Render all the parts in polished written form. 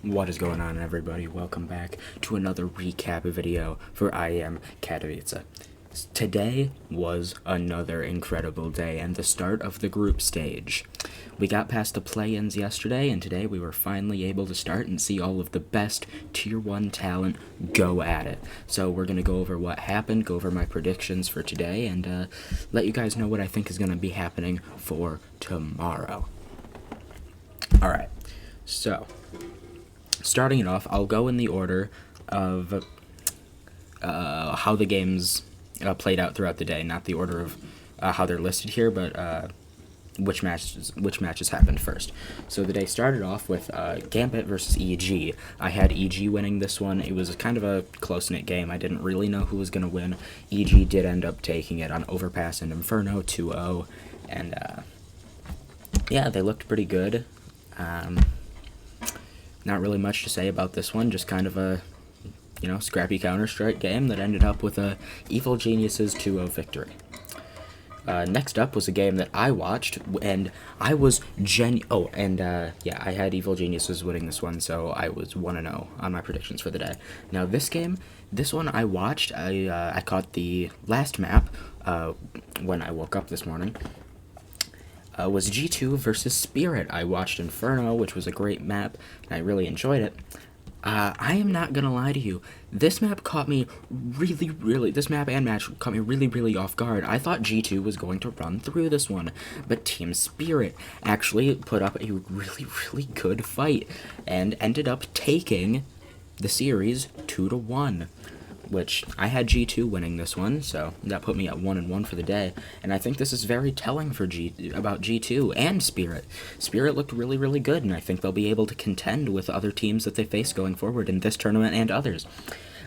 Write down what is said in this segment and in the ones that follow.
What is going on, everybody? Welcome back to another recap video for IEM Katowice. Today was another incredible day and the start of the group stage. We got past the play-ins yesterday, and today we were finally able to start and see all of the best Tier 1 talent go at it. So we're going to go over what happened, go over my predictions for today, and let you guys know what I think is going to be happening for tomorrow. Alright, so starting it off, I'll go in the order of how the games played out throughout the day, not the order of how they're listed here, but which matches happened first. So the day started off with Gambit versus EG. I had EG winning this one. It was kind of a close-knit game. I didn't really know who was going to win. EG did end up taking it on Overpass and Inferno 2-0, and yeah, they looked pretty good. Not really much to say about this one, just kind of a, scrappy Counter-Strike game that ended up with a Evil Geniuses 2-0 victory. Next up was a game that I watched, and I was I had Evil Geniuses winning this one, so I was 1-0 on my predictions for the day. Now this one I watched, I caught the last map when I woke up this morning. Was G2 versus Spirit. I watched Inferno, which was a great map, and I really enjoyed it. I am not gonna lie to you, this map caught me this map and match caught me really off guard. I thought G2 was going to run through this one, but Team Spirit actually put up a really good fight, and ended up taking the series 2-1. Which I had G2 winning this one, so that put me at 1-1 for the day. And I think this is very telling for about G2 and Spirit. Spirit looked really good, and I think they'll be able to contend with other teams that they face going forward in this tournament and others.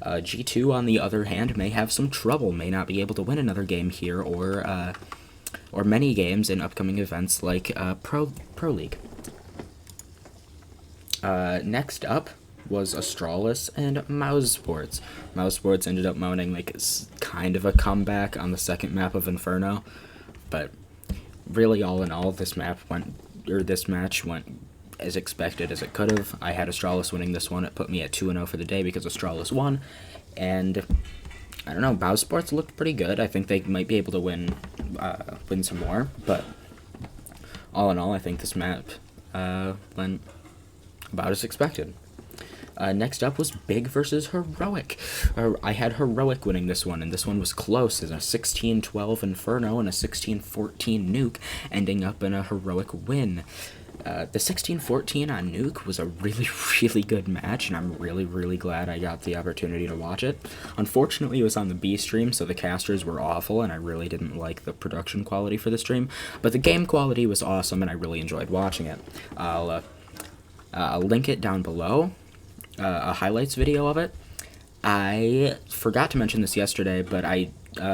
G2, on the other hand, may have some trouble, may not be able to win another game here, or many games in upcoming events like Pro League. Next up was Astralis and Mouse Sports. Mouse Sports ended up mounting kind of a comeback on the second map of Inferno, but really all in all, this match went as expected as it could have. I had Astralis winning this one. It put me at 2-0 for the day because Astralis won, and I don't know, Mouse Sports looked pretty good. I think they might be able to win some more, but all in all, I think this map went about as expected. Next up was Big versus Heroic. I had Heroic winning this one, and this one was close, as a 16-12 Inferno and a 16-14 Nuke, ending up in a Heroic win. The 16-14 on Nuke was a really good match, and I'm really glad I got the opportunity to watch it. Unfortunately, it was on the B stream, so the casters were awful, and I really didn't like the production quality for the stream, but the game quality was awesome, and I really enjoyed watching it. I'll link it down below. A highlights video of it. I forgot to mention this yesterday, but I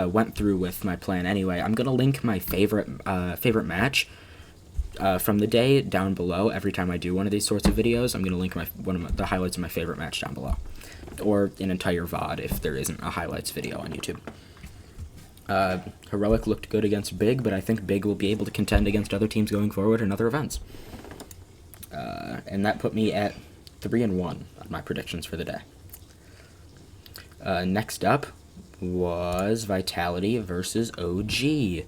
went through with my plan anyway. I'm gonna link my favorite match from the day down below. Every time I do one of these sorts of videos, I'm gonna link the highlights of my favorite match down below, or an entire VOD if there isn't a highlights video on YouTube. Heroic looked good against Big, but I think Big will be able to contend against other teams going forward in other events. And that put me at 3-1 on my predictions for the day. Next up was Vitality versus OG.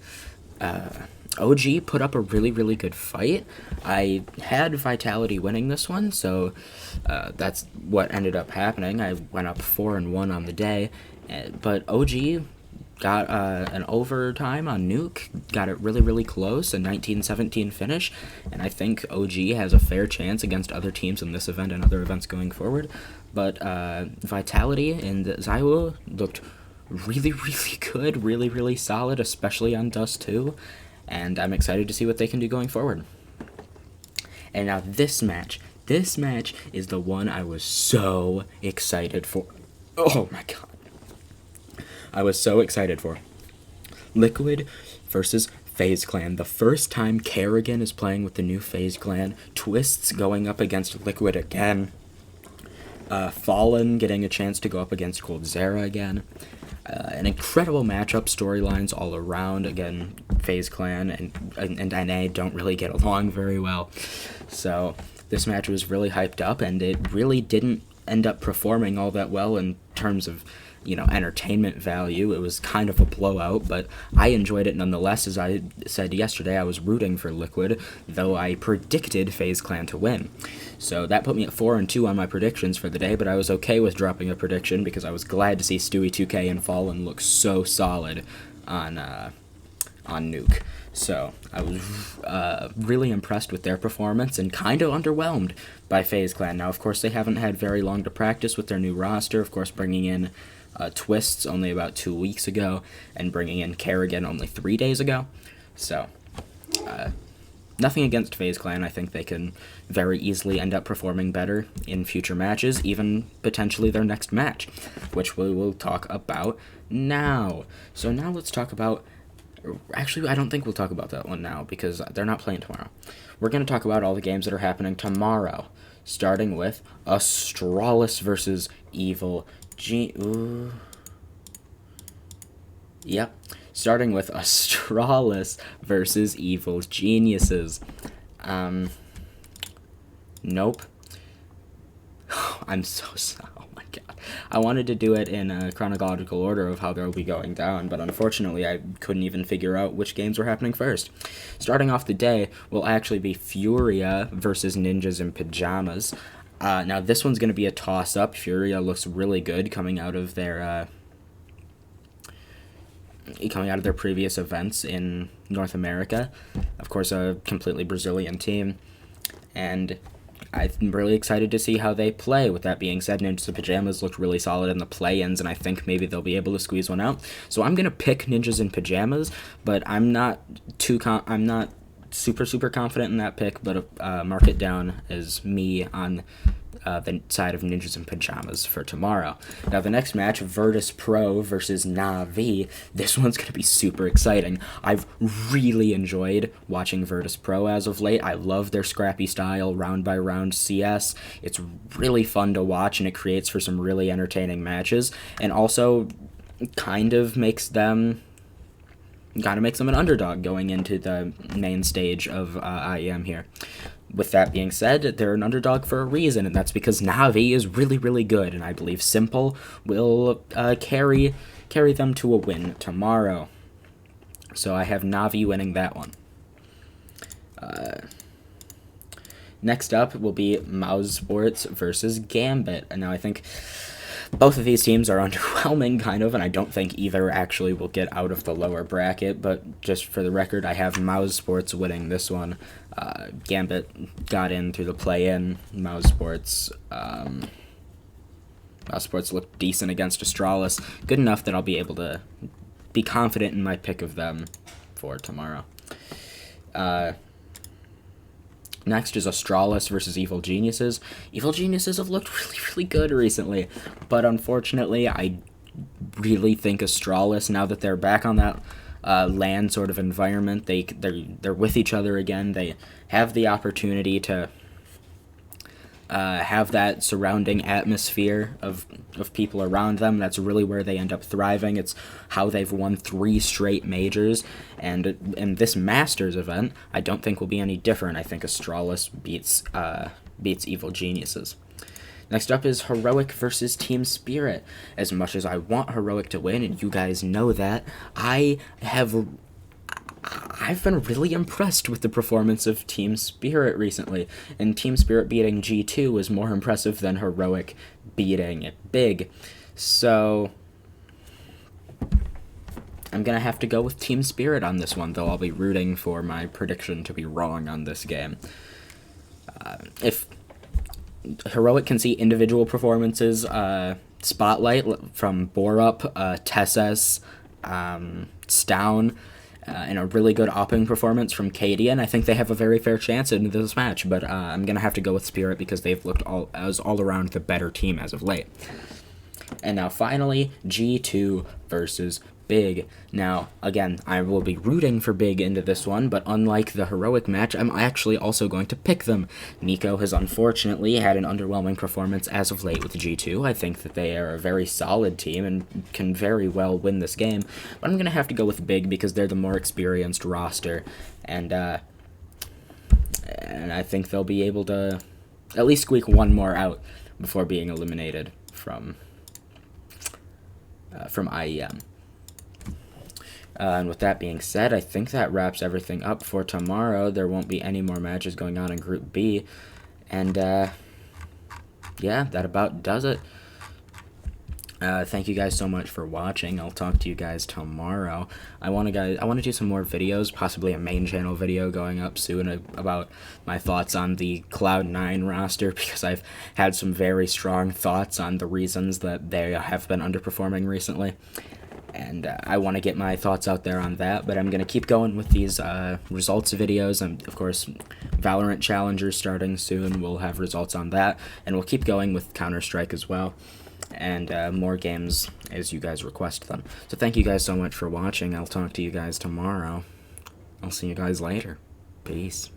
OG put up a really good fight. I had Vitality winning this one, so that's what ended up happening. I went up 4-1 on the day, but OG got an overtime on Nuke, got it really close, a 19-17 finish, and I think OG has a fair chance against other teams in this event and other events going forward. But Vitality and Zaiwu looked really good, really solid, especially on Dust 2, and I'm excited to see what they can do going forward. And now this match is the one I was so excited for. Oh my god. I was so excited for. Liquid versus FaZe Clan. The first time Kerrigan is playing with the new FaZe Clan. Twists going up against Liquid again. Fallen getting a chance to go up against Coldzera again. An incredible matchup, storylines all around. Again, FaZe Clan and NA don't really get along very well. So this match was really hyped up, and it really didn't end up performing all that well in terms of, entertainment value. It was kind of a blowout, but I enjoyed it nonetheless. As I said yesterday, I was rooting for Liquid, though I predicted FaZe Clan to win. So that put me at 4-2 on my predictions for the day, but I was okay with dropping a prediction because I was glad to see Stewie 2K and Fallen look so solid on Nuke. So I was really impressed with their performance and kind of underwhelmed by FaZe Clan. Now, of course, they haven't had very long to practice with their new roster, of course, bringing in Twists only about 2 weeks ago and bringing in Kerrigan only 3 days ago. So nothing against FaZe Clan. I think they can very easily end up performing better in future matches, even potentially their next match, which we will talk about now. So now let's talk about... Actually, I don't think we'll talk about that one now because they're not playing tomorrow. We're going to talk about all the games that are happening tomorrow, starting with Astralis versus Evil Yep. Starting with Astralis versus Evil Geniuses. Nope. I'm so sorry. Oh my god. I wanted to do it in a chronological order of how they'll be going down, but unfortunately I couldn't even figure out which games were happening first. Starting off the day will actually be Furia versus Ninjas in Pajamas. Now this one's going to be a toss-up. Furia looks really good coming out of their previous events in North America. Of course, a completely Brazilian team, and I'm really excited to see how they play. With that being said, Ninjas in Pajamas looked really solid in the play-ins, and I think maybe they'll be able to squeeze one out. So I'm gonna pick Ninjas in Pajamas, but I'm not super confident in that pick. But mark it down as me on the side of Ninjas in Pajamas for tomorrow. Now the next match, Virtus Pro versus Na'Vi. This one's going to be super exciting. I've really enjoyed watching Virtus Pro as of late. I love their scrappy style, round by round CS. It's really fun to watch, and it creates for some really entertaining matches, and also kind of makes them an underdog going into the main stage of IEM here. With that being said, they're an underdog for a reason, and that's because Na'Vi is really, really good, and I believe Simple will carry them to a win tomorrow. So I have Na'Vi winning that one. Next up will be Mouse Sports versus Gambit. And now I think both of these teams are underwhelming, kind of, and I don't think either actually will get out of the lower bracket, but just for the record, I have Mouse Sports winning this one. Gambit got in through the play-in. Mouse Sports looked decent against Astralis, good enough that I'll be able to be confident in my pick of them for tomorrow. Next is Astralis versus Evil Geniuses. Evil Geniuses have looked really, really good recently, but unfortunately, I really think Astralis, now that they're back on that LAN sort of environment, they're with each other again. They have the opportunity to have that surrounding atmosphere of people around them. That's really where they end up thriving. It's how they've won 3 straight majors, and in this Masters event, I don't think will be any different. I think Astralis beats Evil Geniuses. Next up is Heroic versus Team Spirit. As much as I want Heroic to win, and you guys know that, I've been really impressed with the performance of Team Spirit recently, and Team Spirit beating G2 was more impressive than Heroic beating Big. So I'm going to have to go with Team Spirit on this one, though I'll be rooting for my prediction to be wrong on this game. If Heroic can see individual performances, spotlight from Borup, Tessus, Stown, and a really good opping performance from Cadian, I think they have a very fair chance in this match, but I'm going to have to go with Spirit because they've looked all around the better team as of late. And now finally, G2 versus Big. Now, again, I will be rooting for Big into this one, but unlike the Heroic match, I'm actually also going to pick them. Nico has unfortunately had an underwhelming performance as of late with G2. I think that they are a very solid team and can very well win this game, but I'm going to have to go with Big because they're the more experienced roster, and I think they'll be able to at least squeak one more out before being eliminated from IEM. And with that being said, I think that wraps everything up for tomorrow. There won't be any more matches going on in Group B. And, yeah, that about does it. Thank you guys so much for watching. I'll talk to you guys tomorrow. I want to do some more videos, possibly a main channel video going up soon about my thoughts on the Cloud9 roster, because I've had some very strong thoughts on the reasons that they have been underperforming recently. And I want to get my thoughts out there on that, but I'm going to keep going with these results videos. And, of course, Valorant Challengers starting soon. We'll have results on that, and we'll keep going with Counter-Strike as well, and more games as you guys request them. So thank you guys so much for watching. I'll talk to you guys tomorrow. I'll see you guys later. Peace.